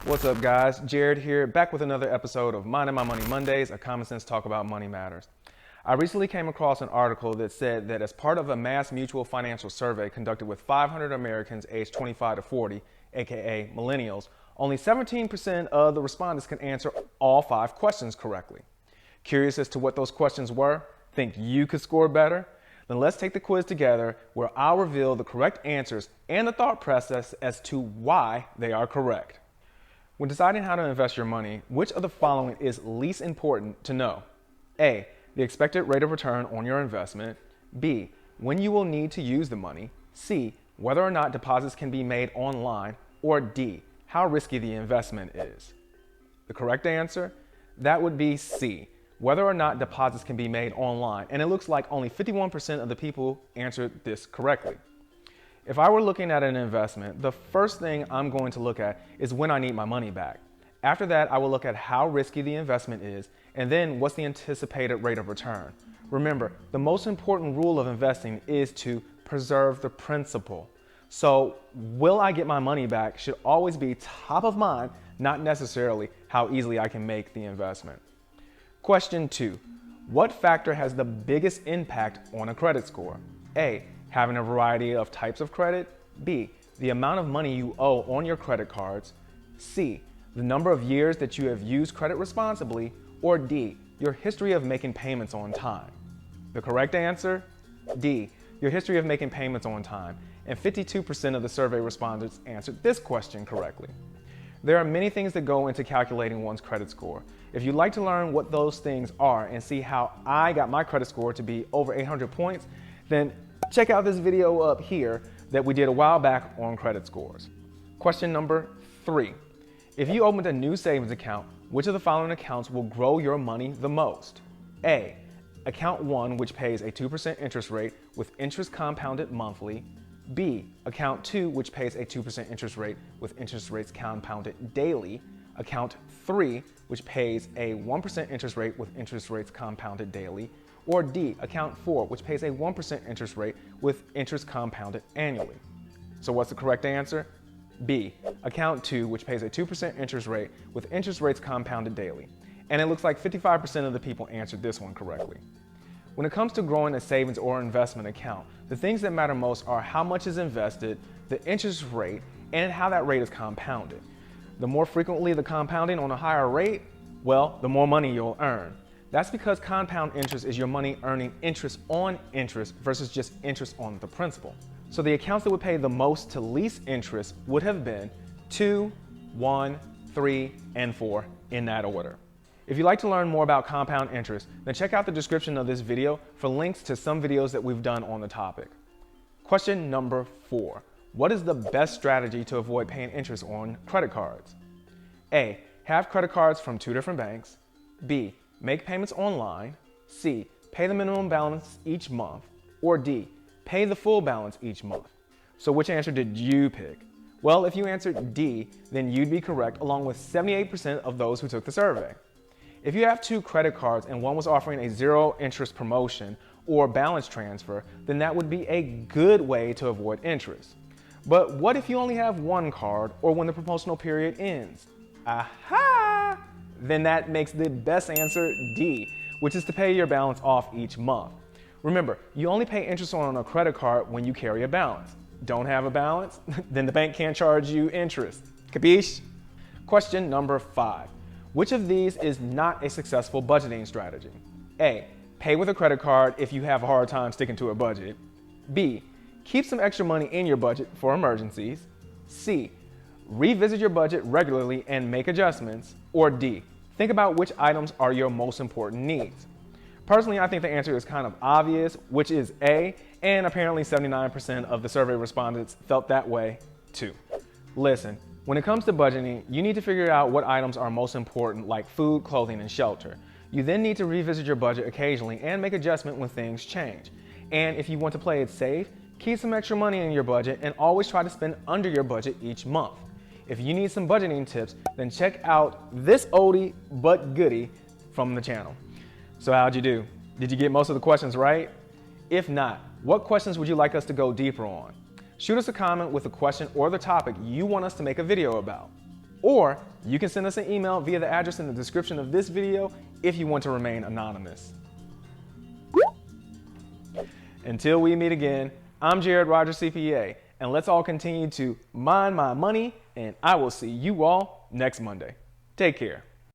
What's up, guys? Jared here, back with another episode of Minding My Money Mondays, a common sense talk about money matters. I recently came across an article that said that as part of a MassMutual financial survey conducted with 500 Americans aged 25 to 40, aka Millennials, only 17% of the respondents can answer all 5 questions correctly. Curious as to what those questions were? Think you could score better? Then let's take the quiz together, where I'll reveal the correct answers and the thought process as to why they are correct. When deciding how to invest your money, which of the following is least important to know? A, the expected rate of return on your investment. B, when you will need to use the money. C, whether or not deposits can be made online. Or D, how risky the investment is. The correct answer? That would be C, whether or not deposits can be made online. And it looks like only 51% of the people answered this correctly. If I were looking at an investment, the first thing I'm going to look at is when I need my money back. After that, I will look at how risky the investment is, and then what's the anticipated rate of return. Remember, the most important rule of investing is to preserve the principal. So, will I get my money back should always be top of mind, not necessarily how easily I can make the investment. Question 2. What factor has the biggest impact on a credit score? A, having a variety of types of credit. B, the amount of money you owe on your credit cards. C, the number of years that you have used credit responsibly. Or D, your history of making payments on time. The correct answer? D, your history of making payments on time. And 52% of the survey respondents answered this question correctly. There are many things that go into calculating one's credit score. If you'd like to learn what those things are and see how I got my credit score to be over 800 points, then check out this video up here that we did a while back on credit scores. Question number 3. If you opened a new savings account, which of the following accounts will grow your money the most? A, account 1, which pays a 2% interest rate with interest compounded monthly. B, account 2, which pays a 2% interest rate with interest rates compounded daily. Account 3, which pays a 1% interest rate with interest rates compounded daily. Or D, account 4, which pays a 1% interest rate with interest compounded annually. So what's the correct answer? B, account 2, which pays a 2% interest rate with interest rates compounded daily. And it looks like 55% of the people answered this one correctly. When it comes to growing a savings or investment account, the things that matter most are how much is invested, the interest rate, and how that rate is compounded. The more frequently the compounding on a higher rate, well, the more money you'll earn. That's because compound interest is your money earning interest on interest versus just interest on the principal. So the accounts that would pay the most to least interest would have been 2, 1, 3, and 4 in that order. If you'd like to learn more about compound interest, then check out the description of this video for links to some videos that we've done on the topic. Question number 4. What is the best strategy to avoid paying interest on credit cards? A, have credit cards from 2 different banks. B, make payments online. C, pay the minimum balance each month. Or D, pay the full balance each month. So which answer did you pick? Well, if you answered D, then you'd be correct, along with 78% of those who took the survey. If you have 2 credit cards and one was offering a 0 interest promotion or balance transfer, then that would be a good way to avoid interest. But what if you only have 1 card or when the promotional period ends? Aha! Then that makes the best answer D, which is to pay your balance off each month. Remember, you only pay interest on a credit card when you carry a balance. Don't have a balance? Then the bank can't charge you interest. Capiche? Question number 5. Which of these is not a successful budgeting strategy? A, pay with a credit card if you have a hard time sticking to a budget. B, keep some extra money in your budget for emergencies. C, revisit your budget regularly and make adjustments. Or D, think about which items are your most important needs. Personally, I think the answer is kind of obvious, which is A, and apparently 79% of the survey respondents felt that way too. Listen, when it comes to budgeting, you need to figure out what items are most important, like food, clothing, and shelter. You then need to revisit your budget occasionally and make adjustments when things change. And if you want to play it safe, keep some extra money in your budget and always try to spend under your budget each month. If you need some budgeting tips, then check out this oldie but goodie from the channel. So how'd you do? Did you get most of the questions right? If not, what questions would you like us to go deeper on? Shoot us a comment with the question or the topic you want us to make a video about. Or you can send us an email via the address in the description of this video if you want to remain anonymous. Until we meet again, I'm Jared Rogers, CPA, and let's all continue to mind my money, and I will see you all next Monday. Take care.